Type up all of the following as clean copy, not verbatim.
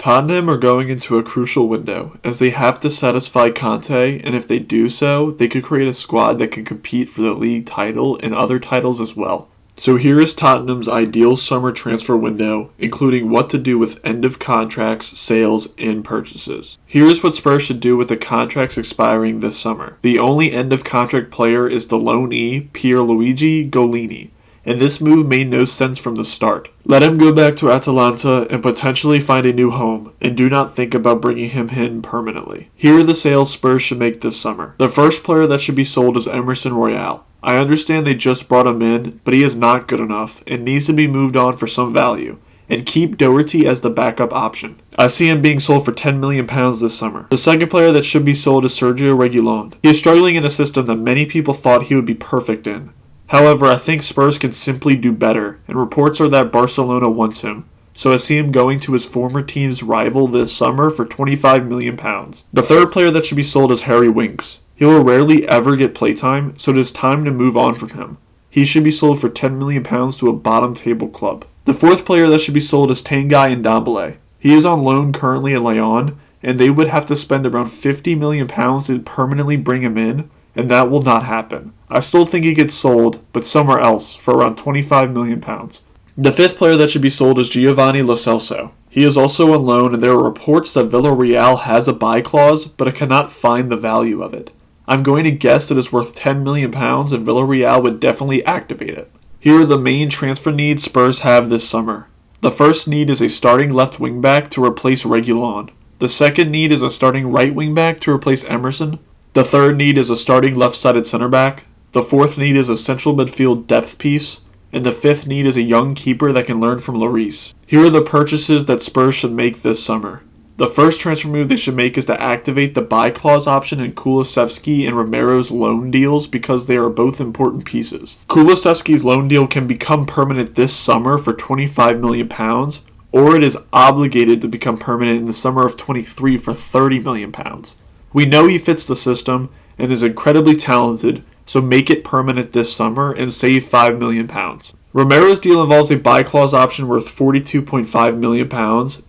Tottenham are going into a crucial window, as they have to satisfy Conte, and if they do so, they could create a squad that can compete for the league title and other titles as well. So here is Tottenham's ideal summer transfer window, including what to do with end of contracts, sales, and purchases. Here is what Spurs should do with the contracts expiring this summer. The only end of contract player is the loanee Pierluigi Golini, and this move made no sense from the start. Let him go back to Atalanta and potentially find a new home, and do not think about bringing him in permanently. Here are the sales Spurs should make this summer. The first player that should be sold is Emerson Royal. I understand they just brought him in, but he is not good enough and needs to be moved on for some value, and keep Doherty as the backup option. I see him being sold for £10 million this summer. The second player that should be sold is Sergio Reguilón. He is struggling in a system that many people thought he would be perfect in. However, I think Spurs can simply do better, and reports are that Barcelona wants him, so I see him going to his former team's rival this summer for £25 million. The third player that should be sold is Harry Winks. He will rarely ever get playtime, so it is time to move on from him. He should be sold for £10 million to a bottom table club. The fourth player that should be sold is Tanguy Ndombele. He is on loan currently at Lyon, and they would have to spend around £50 million to permanently bring him in, and that will not happen. I still think he gets sold, but somewhere else, for around £25 million. The fifth player that should be sold is Giovanni Lo Celso. He is also on loan, and there are reports that Villarreal has a buy clause, but I cannot find the value of it. I'm going to guess that it's worth £10 million, and Villarreal would definitely activate it. Here are the main transfer needs Spurs have this summer. The first need is a starting left wing-back to replace Reguilón. The second need is a starting right wing-back to replace Emerson. The third need is a starting left-sided center-back. The fourth need is a central midfield depth piece. And the fifth need is a young keeper that can learn from Lloris. Here are the purchases that Spurs should make this summer. The first transfer move they should make is to activate the buy clause option in Kulusevski and Romero's loan deals because they are both important pieces. Kulusevski's loan deal can become permanent this summer for £25 million, or it is obligated to become permanent in the summer of 23 for £30 million. We know he fits the system and is incredibly talented, so make it permanent this summer and save £5 million. Romero's deal involves a buy clause option worth £42.5 million,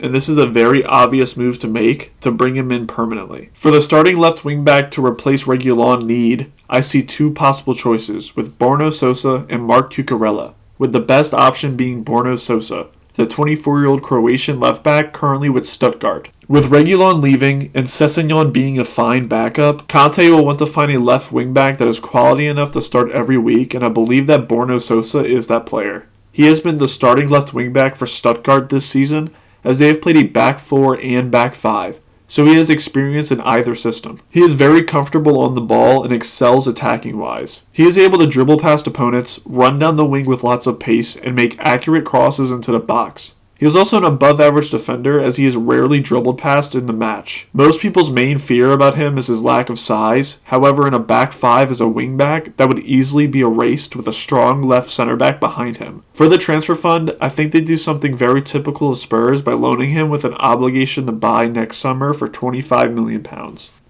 and this is a very obvious move to make to bring him in permanently. For the starting left wing-back to replace Reguilón need, I see two possible choices, with Borna Sosa and Marc Cucurella, with the best option being Borna Sosa, the 24-year-old Croatian left-back currently with Stuttgart. With Reguilón leaving and Sessegnon being a fine backup, Conte will want to find a left wing-back that is quality enough to start every week, and I believe that Borna Sosa is that player. He has been the starting left wing-back for Stuttgart this season, as they have played a back four and back five, so he has experience in either system. He is very comfortable on the ball and excels attacking-wise. He is able to dribble past opponents, run down the wing with lots of pace, and make accurate crosses into the box. He is also an above-average defender, as he is rarely dribbled past in the match. Most people's main fear about him is his lack of size. However, in a back five as a wing-back, that would easily be erased with a strong left center-back behind him. For the transfer fund, I think they do something very typical of Spurs by loaning him with an obligation to buy next summer for £25 million.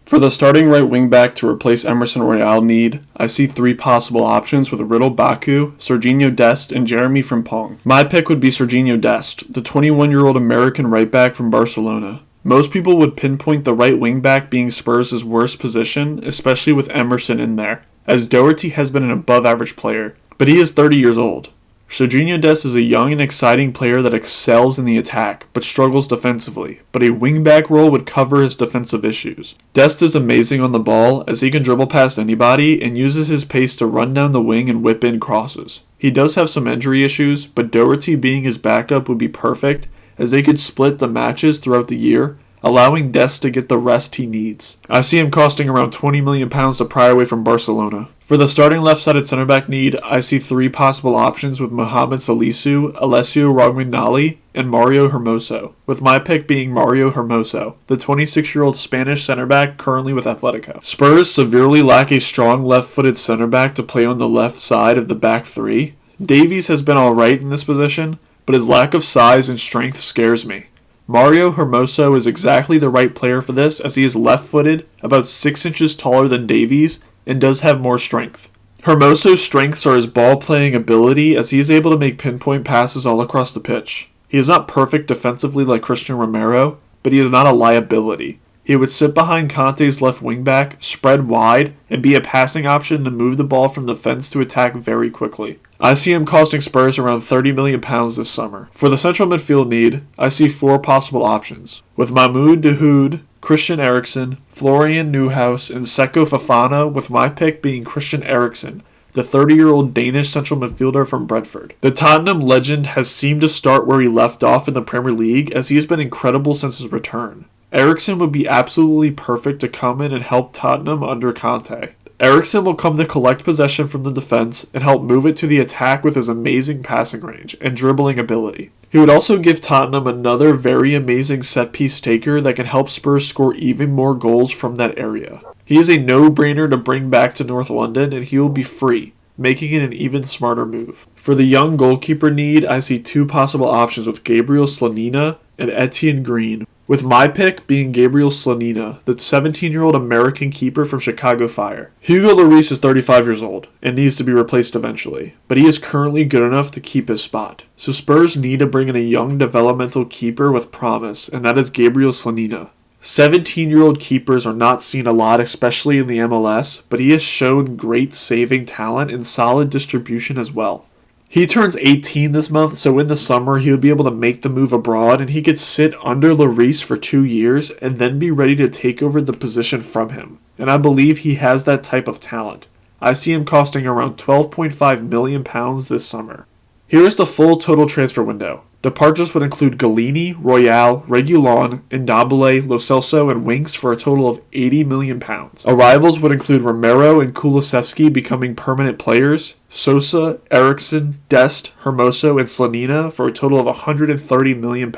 For the starting right wing-back to replace Emerson Royal need, I see three possible options with Riddle Baku, Serginho Dest, and Jeremy Frimpong. My pick would be Serginho Dest, the 21-year-old American right-back from Barcelona. Most people would pinpoint the right wing-back being Spurs' worst position, especially with Emerson in there, as Doherty has been an above-average player, but he is 30 years old. Serginho Dest is a young and exciting player that excels in the attack, but struggles defensively, but a wing-back role would cover his defensive issues. Dest is amazing on the ball, as he can dribble past anybody and uses his pace to run down the wing and whip in crosses. He does have some injury issues, but Doherty being his backup would be perfect, as they could split the matches throughout the year, allowing Dest to get the rest he needs. I see him costing around £20 million to pry away from Barcelona. For the starting left-sided center-back need, I see three possible options with Mohamed Salisu, Alessio Romagnoli, and Mario Hermoso, with my pick being Mario Hermoso, the 26-year-old Spanish center-back currently with Atletico. Spurs severely lack a strong left-footed center-back to play on the left side of the back three. Davies has been alright in this position, but his lack of size and strength scares me. Mario Hermoso is exactly the right player for this, as he is left-footed, about 6 inches taller than Davies, and does have more strength. Hermoso's strengths are his ball-playing ability, as he is able to make pinpoint passes all across the pitch. He is not perfect defensively like Christian Romero, but but he is not a liability. He would sit behind Conte's left wingback, spread wide, and be a passing option to move the ball from the fence to attack very quickly. I see him costing Spurs around £30 million this summer. For the central midfield need, I see 4 possible options. With Mahmoud Dahoud, Christian Eriksen, Florian Neuhaus, and Seko Fofana, with my pick being Christian Eriksen, the 30-year-old Danish central midfielder from Brentford. The Tottenham legend has seemed to start where he left off in the Premier League, as he has been incredible since his return. Eriksen would be absolutely perfect to come in and help Tottenham under Conte. Eriksen will come to collect possession from the defense and help move it to the attack with his amazing passing range and dribbling ability. He would also give Tottenham another very amazing set-piece taker that can help Spurs score even more goals from that area. He is a no-brainer to bring back to North London, and he will be free, making it an even smarter move. For the young goalkeeper need, I see 2 possible options with Gabriel Slonina and Etienne Green, with my pick being Gabriel Slonina, the 17-year-old American keeper from Chicago Fire. Hugo Lloris is 35 years old and needs to be replaced eventually, but he is currently good enough to keep his spot. So Spurs need to bring in a young developmental keeper with promise, and that is Gabriel Slonina. 17-year-old keepers are not seen a lot, especially in the MLS, but he has shown great saving talent and solid distribution as well. He turns 18 this month, so in the summer he'll be able to make the move abroad, and he could sit under Lloris for 2 years and then be ready to take over the position from him. And I believe he has that type of talent. I see him costing around £12.5 million this summer. Here is the full total transfer window. Departures would include Galini, Royale, Reguilon, Ndombele, Lo Celso, and Winks for a total of £80 million. Arrivals would include Romero and Kulusevski becoming permanent players, Sosa, Eriksen, Dest, Hermoso, and Slonina for a total of £130 million,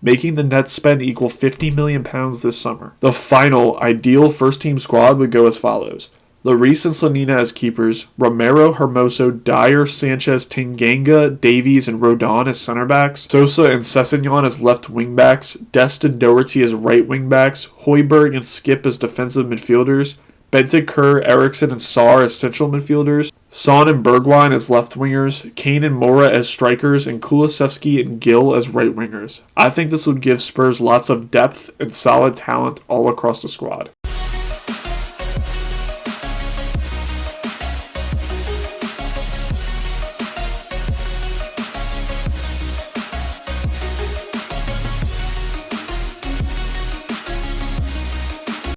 making the net spend equal £50 million this summer. The final, ideal first-team squad would go as follows. Lloris and Slonina as keepers, Romero, Hermoso, Dyer, Sanchez, Tanganga, Davies, and Rodon as center backs, Sosa and Sessegnon as left wing backs, Dest and Doherty as right wing backs, Højbjerg and Skip as defensive midfielders, Bentancur, Eriksen, and Sarr as central midfielders, Son and Bergwijn as left wingers, Kane and Mora as strikers, and Kulusevski and Gill as right wingers. I think this would give Spurs lots of depth and solid talent all across the squad.